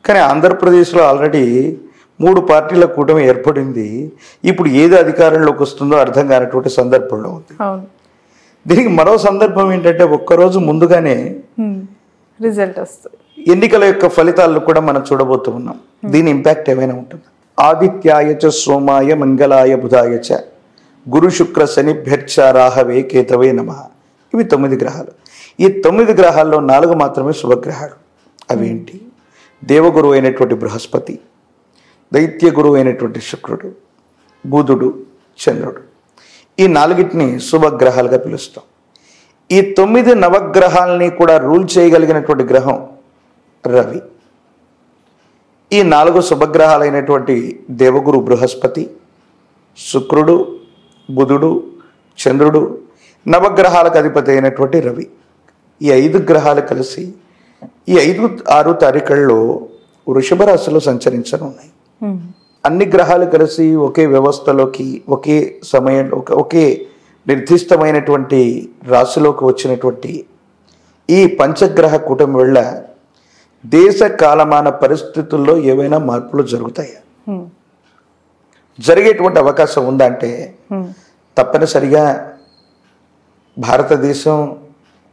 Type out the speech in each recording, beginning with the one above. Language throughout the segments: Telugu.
కానీ ఆంధ్రప్రదేశ్లో ఆల్రెడీ 3 పార్టీల కూటమి ఏర్పడింది. ఇప్పుడు ఏది అధికారంలోకి వస్తుందో అర్థం కానటువంటి సందర్భంలో ఉంది. దీనికి మరో సందర్భం ఏంటంటే ఒక్కరోజు ముందుగానే రిజల్ట్ వస్తుంది. ఎన్నికల యొక్క ఫలితాలను కూడా మనం చూడబోతూ ఉన్నాం. దీని ఇంపాక్ట్ ఏమైనా ఉంటుంది? ఆదిత్యాయ చ సోమాయ మంగళాయ బుధాయ చ గురు శుక్ర శనిభ్యర్చ రాహవే కేతవే నమః. ఇవి 9 గ్రహాలు. ఈ 9 గ్రహాల్లో 4 మాత్రమే శుభగ్రహాలు. అవేంటి? దేవగురువు అయినటువంటి బృహస్పతి, దైత్య గురువు అయినటువంటి శుక్రుడు, బుధుడు, చంద్రుడు. ఈ 4టిని శుభగ్రహాలుగా పిలుస్తాం. ఈ 9 నవగ్రహాలని కూడా రూల్ చేయగలిగినటువంటి గ్రహం రవి. ఈ 4 శుభగ్రహాలైనటువంటి దేవగురు బృహస్పతి, శుక్రుడు, బుధుడు, చంద్రుడు, నవగ్రహాలకు అధిపతి అయినటువంటి రవి. ఈ 5 గ్రహాలు కలిసి ఈ 5, 6 తారీఖుల్లో వృషభ రాశిలో సంచరించనున్నాయి. అన్ని గ్రహాలు కలిసి ఒకే వ్యవస్థలోకి, ఒకే సమయంలో, ఒకే నిర్దిష్టమైనటువంటి రాశిలోకి వచ్చినటువంటి ఈ పంచగ్రహ కూటమి వల్ల దేశ కాలమాన పరిస్థితుల్లో ఏవైనా మార్పులు జరుగుతాయా? జరిగేటువంటి అవకాశం ఉందా అంటే తప్పనిసరిగా భారతదేశం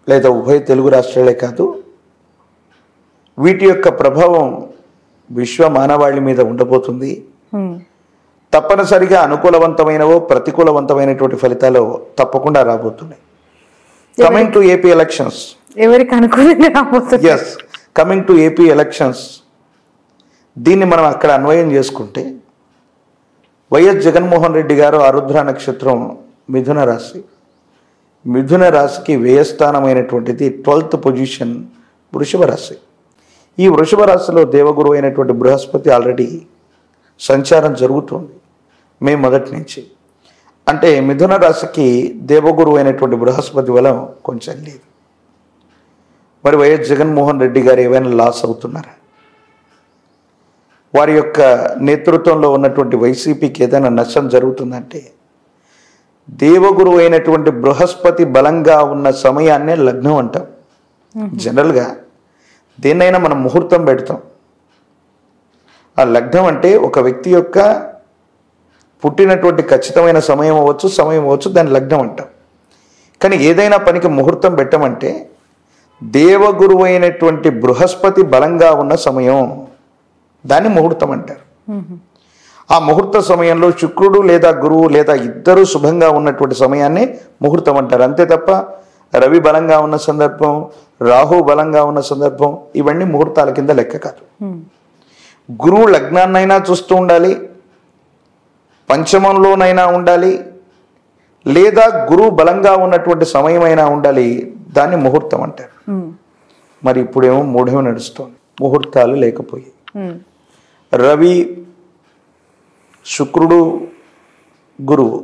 లేదా ఉభయ తెలుగు రాష్ట్రాలే కాదు, వీటి యొక్క ప్రభావం విశ్వ మానవాళి మీద ఉండబోతుంది. తప్పనిసరిగా అనుకూలవంతమైనవో ప్రతికూలవంతమైనటువంటి ఫలితాలు తప్పకుండా రాబోతున్నాయి. కమింగ్ టు ఏపీ ఎలక్షన్స్, ఎవరికి అనుకూలంగా రాబోతుంది? Yes, coming to AP elections. దీన్ని మనం అక్కడ అన్వయం చేసుకుంటే వైఎస్ జగన్మోహన్ రెడ్డి గారు ఆరుద్ర నక్షత్రం మిథున రాశి, మిథున రాశికి వ్యయస్థానమైనటువంటిది 12th పొజిషన్ వృషభ రాశి. ఈ వృషభ రాశిలో దేవగురు అయినటువంటి బృహస్పతి ఆల్రెడీ సంచారం జరుగుతుంది మే 1 నుంచి. అంటే మిథున రాశికి దేవగురు అయినటువంటి బృహస్పతి బలం కొంచెం లేదు. మరి వైఎస్ జగన్మోహన్ రెడ్డి గారు ఏమైనా లాస్ అవుతున్నారా? వారి యొక్క నేతృత్వంలో ఉన్నటువంటి వైసీపీకి ఏదైనా నష్టం జరుగుతుందంటే దేవగురు అయినటువంటి బృహస్పతి బలంగా ఉన్న సమయాన్నే లగ్నం అంటాం. జనరల్గా దేన్నైనా మనం ముహూర్తం పెడతాం. ఆ లగ్నం అంటే ఒక వ్యక్తి యొక్క పుట్టినటువంటి ఖచ్చితమైన సమయం అవ్వచ్చు, దాన్ని లగ్నం అంటాం. కానీ ఏదైనా పనికి ముహూర్తం పెట్టమంటే దేవగురువు అయినటువంటి బృహస్పతి బలంగా ఉన్న సమయం, దాన్ని ముహూర్తం అంటారు. ఆ ముహూర్త సమయంలో శుక్రుడు లేదా గురువు లేదా ఇద్దరు శుభంగా ఉన్నటువంటి సమయాన్ని ముహూర్తం అంటారు. అంతే తప్ప రవి బలంగా ఉన్న సందర్భం, రాహు బలంగా ఉన్న సందర్భం ఇవన్నీ ముహూర్తాల కింద లెక్క కాదు. గురువు లగ్నాన్నైనా చూస్తూ ఉండాలి, పంచమంలోనైనా ఉండాలి, లేదా గురువు బలంగా ఉన్నటువంటి సమయమైనా ఉండాలి, దాన్ని ముహూర్తం అంటారు. మరి ఇప్పుడేమో 3 నడుస్తుంది, ముహూర్తాలు లేకపోయాయి. రవి, శుక్రుడు, గురువు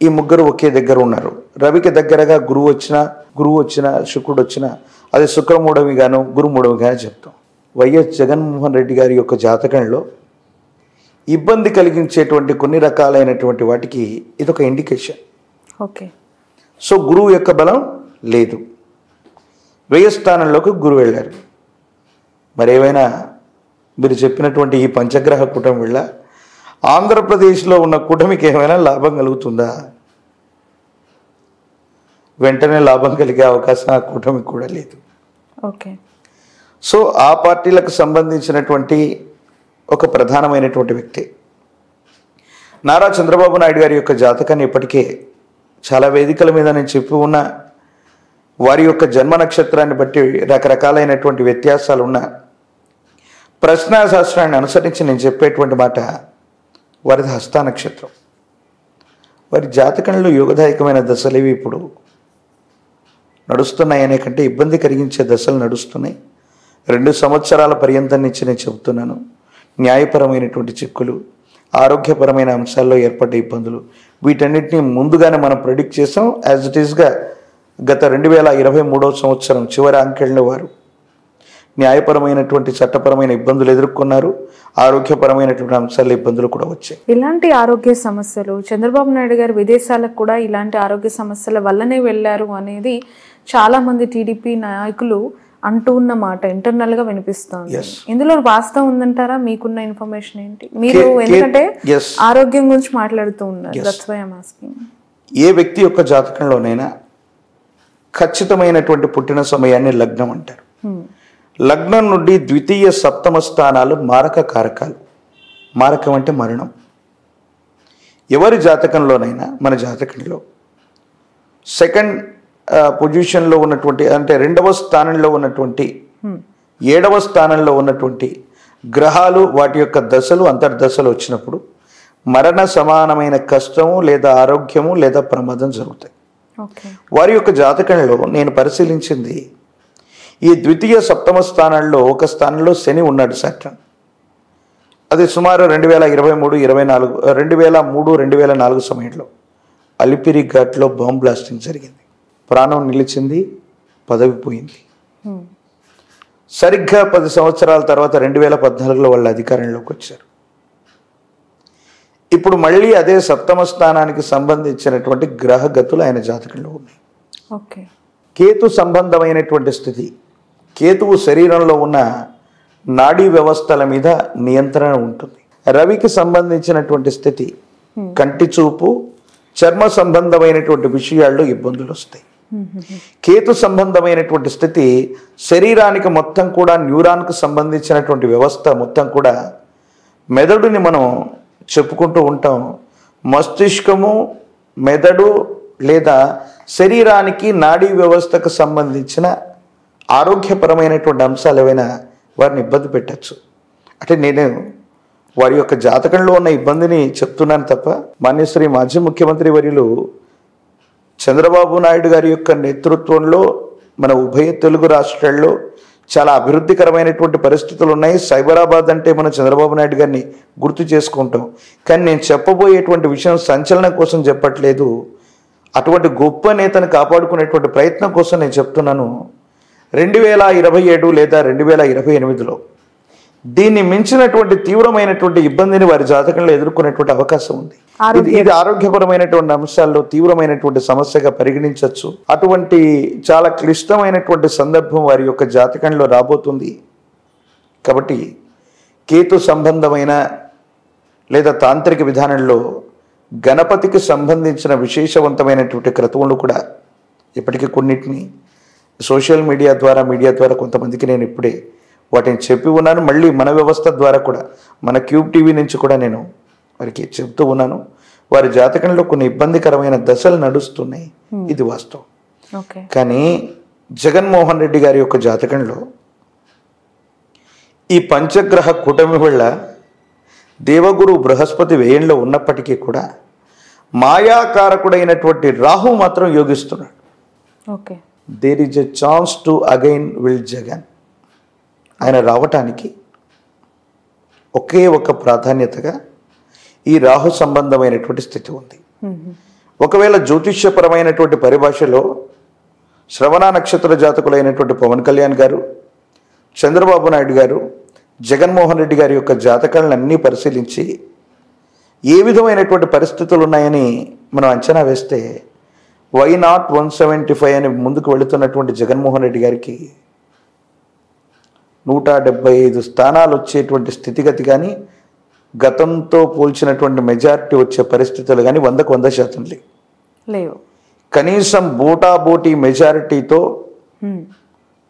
ఈ ముగ్గురు ఒకే దగ్గర ఉన్నారు. రవికి దగ్గరగా గురువు వచ్చినా శుక్రుడు వచ్చినా అది శుక్రమూఢవి గాను గురుమూఢవి గాను చెప్తాం. వైఎస్ జగన్మోహన్ రెడ్డి గారి యొక్క జాతకంలో ఇబ్బంది కలిగించేటువంటి కొన్ని రకాలైనటువంటి వాటికి ఇదొక ఇండికేషన్. ఓకే. సో గురువు యొక్క బలం లేదు, వ్యయస్థానంలోకి గురువు వెళ్ళారు. మరేమైనా మీరు చెప్పినటువంటి ఈ పంచగ్రహ కూటమి వల్ల ఆంధ్రప్రదేశ్లో ఉన్న కూటమికి ఏమైనా లాభం కలుగుతుందా? వెంటనే లాభం కలిగే అవకాశం ఆ కూటమికి కూడా లేదు. ఓకే. సో ఆ పార్టీలకు సంబంధించినటువంటి ఒక ప్రధానమైనటువంటి వ్యక్తి నారా చంద్రబాబు నాయుడు గారి యొక్క జాతకాన్ని ఇప్పటికే చాలా వేదికల మీద నేను చెప్పి ఉన్న వారి యొక్క జన్మ నక్షత్రాన్ని బట్టి రకరకాలైనటువంటి వ్యత్యాసాలు ఉన్న ప్రశ్నాశాస్త్రాన్ని అనుసరించి నేను చెప్పేటువంటి మాట వారిది హస్త నక్షత్రం. వారి జాతకంలో యోగదాయకమైన దశలు ఇవి ఇప్పుడు నడుస్తున్నాయి అనే కంటే ఇబ్బంది కలిగించే దశలు నడుస్తున్నాయి. 2 సంవత్సరాల పర్యంతం నుంచి నేను చెబుతున్నాను. న్యాయపరమైనటువంటి చిక్కులు, ఆరోగ్యపరమైన అంశాల్లో ఏర్పడ్డ ఇబ్బందులు, వీటన్నిటిని ముందుగానే మనం ప్రెడిక్ట్ చేసాం. యాజ్ ఇట్ ఈస్గా గత 2023వ సంవత్సరం చివరి అంకెళ్ళలో వారు న్యాయపరమైనటువంటి చట్టపరమైన ఇబ్బందులు ఎదుర్కొన్నారు. ఆరోగ్యపరమైనటువంటి అంశాల ఇబ్బందులు కూడా వచ్చాయి. ఇలాంటి ఆరోగ్య సమస్యలు చంద్రబాబు నాయుడు గారు విదేశాలకు కూడా ఇలాంటి ఆరోగ్య సమస్యల వల్లనే వెళ్ళారు అనేది చాలా మంది టీడీపీ నాయకులు అంటూ ఉన్న మాట ఇంటర్నల్ గా వినిపిస్తోంది. Yes. ఇందులో వాస్తవం ఉందంటారా? మీకున్న ఇన్ఫర్మేషన్ ఏంటి? మీరు Ke- ఎందుకంటే yes. ఆరోగ్యం గురించి మాట్లాడుతూ ఉన్నారు. That's why I'm asking. ఏ వ్యక్తి యొక్క జాతకంలోనైనా ఖచ్చితమైనటువంటి పుట్టిన సమయాన్ని లగ్నం అంటారు. లగ్నం నుండి ద్వితీయ సప్తమ స్థానాలు మారక కారకాలు. మారకం అంటే మరణం. ఎవరి జాతకంలోనైనా మన జాతకంలో సెకండ్ పొజిషన్లో ఉన్నటువంటి అంటే 2వ స్థానంలో ఉన్నటువంటి 7వ స్థానంలో ఉన్నటువంటి గ్రహాలు వాటి యొక్క దశలు అంతర్దశలు వచ్చినప్పుడు మరణ సమానమైన కష్టము లేదా ఆరోగ్యము లేదా ప్రమాదం జరుగుతాయి. వారి యొక్క జాతకంలో నేను పరిశీలించింది ఈ ద్వితీయ సప్తమ స్థానాల్లో ఒక స్థానంలో శని ఉన్నాడు, సాటర్న్. అది సుమారు 2003-2004 సమయంలో అలిపిరి ఘాట్లో బాంబ్ బ్లాస్టింగ్ జరిగింది. ప్రాణం నిలిచింది, పదవి పోయింది. సరిగ్గా 10 సంవత్సరాల తర్వాత 2014లో వాళ్ళు అధికారంలోకి వచ్చారు. ఇప్పుడు మళ్ళీ అదే సప్తమ స్థానానికి సంబంధించినటువంటి గ్రహగతులు ఆయన జాతకంలో ఉన్నాయి. కేతు సంబంధమైనటువంటి స్థితి. కేతువు శరీరంలో ఉన్న నాడీ వ్యవస్థల మీద నియంత్రణ ఉంటుంది. రవికి సంబంధించినటువంటి స్థితి కంటి చూపు, చర్మ సంబంధమైనటువంటి విషయాల్లో ఇబ్బందులు వస్తాయి. కేతు సంబంధమైనటువంటి స్థితి శరీరానికి మొత్తం కూడా న్యూరాన్కు సంబంధించినటువంటి వ్యవస్థ మొత్తం కూడా మెదడుని మనం చెప్పుకుంటూ ఉంటాం. మస్తిష్కము, మెదడు లేదా శరీరానికి నాడీ వ్యవస్థకు సంబంధించిన ఆరోగ్యపరమైనటువంటి అంశాలు ఏవైనా వారిని ఇబ్బంది పెట్టచ్చు. అంటే నేను వారి యొక్క జాతకంలో ఉన్న ఇబ్బందిని చెప్తున్నాను తప్ప మాన్యశ్రీ మాజీ ముఖ్యమంత్రి వర్యులు చంద్రబాబు నాయుడు గారి యొక్క నేతృత్వంలో మన ఉభయ తెలుగు రాష్ట్రాల్లో చాలా అభివృద్ధికరమైనటువంటి పరిస్థితులు ఉన్నాయి. సైబరాబాద్ అంటే మనం చంద్రబాబు నాయుడు గారిని గుర్తు చేసుకుంటాం. కానీ నేను చెప్పబోయేటువంటి విషయం సంచలనం కోసం చెప్పట్లేదు. అటువంటి గొప్ప నేతను కాపాడుకునేటువంటి ప్రయత్నం కోసం నేను చెప్తున్నాను. 2027 లేదా 2028లో దీన్ని మించినటువంటి తీవ్రమైనటువంటి ఇబ్బందిని వారి జాతకంలో ఎదుర్కొనేటువంటి అవకాశం ఉంది. ఇది ఆరోగ్యపరమైనటువంటి అంశాల్లో తీవ్రమైనటువంటి సమస్యగా పరిగణించవచ్చు. అటువంటి చాలా క్లిష్టమైనటువంటి సందర్భం వారి యొక్క జాతకంలో రాబోతుంది. కాబట్టి కేతు సంబంధమైన లేదా తాంత్రిక విధానంలో గణపతికి సంబంధించిన విశేషవంతమైనటువంటి క్రతువులు కూడా ఇప్పటికీ కొన్నిటిని సోషల్ మీడియా ద్వారా కొంతమందికి నేను ఇప్పుడే వాటిని చెప్పి ఉన్నాను. మళ్ళీ మన వ్యవస్థ ద్వారా కూడా మన క్యూబ్ టీవీ నుంచి కూడా నేను వారికి చెప్తూ ఉన్నాను. వారి జాతకంలో కొన్ని ఇబ్బందికరమైన దశలు నడుస్తున్నాయి, ఇది వాస్తవం. కానీ జగన్మోహన్ రెడ్డి గారి యొక్క జాతకంలో ఈ పంచగ్రహ కూటమి వల్ల దేవగురు బృహస్పతి వ్యయంలో ఉన్నప్పటికీ కూడా మాయాకారకుడైనటువంటి రాహు మాత్రం యోగిస్తున్నాడు. There is a chance to again will Jagan. ఆయన రావటానికి ఒకే ఒక ప్రాధాన్యతగా ఈ రాహు సంబంధమైనటువంటి స్థితి ఉంది. ఒకవేళ జ్యోతిష్యపరమైనటువంటి పరిభాషలో శ్రవణ నక్షత్ర జాతకులైనటువంటి పవన్ కళ్యాణ్ గారు, చంద్రబాబు నాయుడు గారు, జగన్మోహన్ రెడ్డి గారి యొక్క జాతకాలను అన్నీ పరిశీలించి ఏ విధమైనటువంటి పరిస్థితులు ఉన్నాయని మనం అంచనా వేస్తే వై నాట్ 175 అని ముందుకు వెళుతున్నటువంటి జగన్మోహన్ రెడ్డి గారికి 175 స్థానాలు వచ్చేటువంటి స్థితిగతి కానీ గతంతో పోల్చినటువంటి మెజారిటీ వచ్చే పరిస్థితులు కానీ 100% లేవు. కనీసం బోటాబోటీ మెజారిటీతో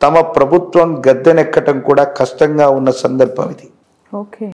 తమ ప్రభుత్వం గద్దెనెక్కటం కూడా కష్టంగా ఉన్న సందర్భం ఇది.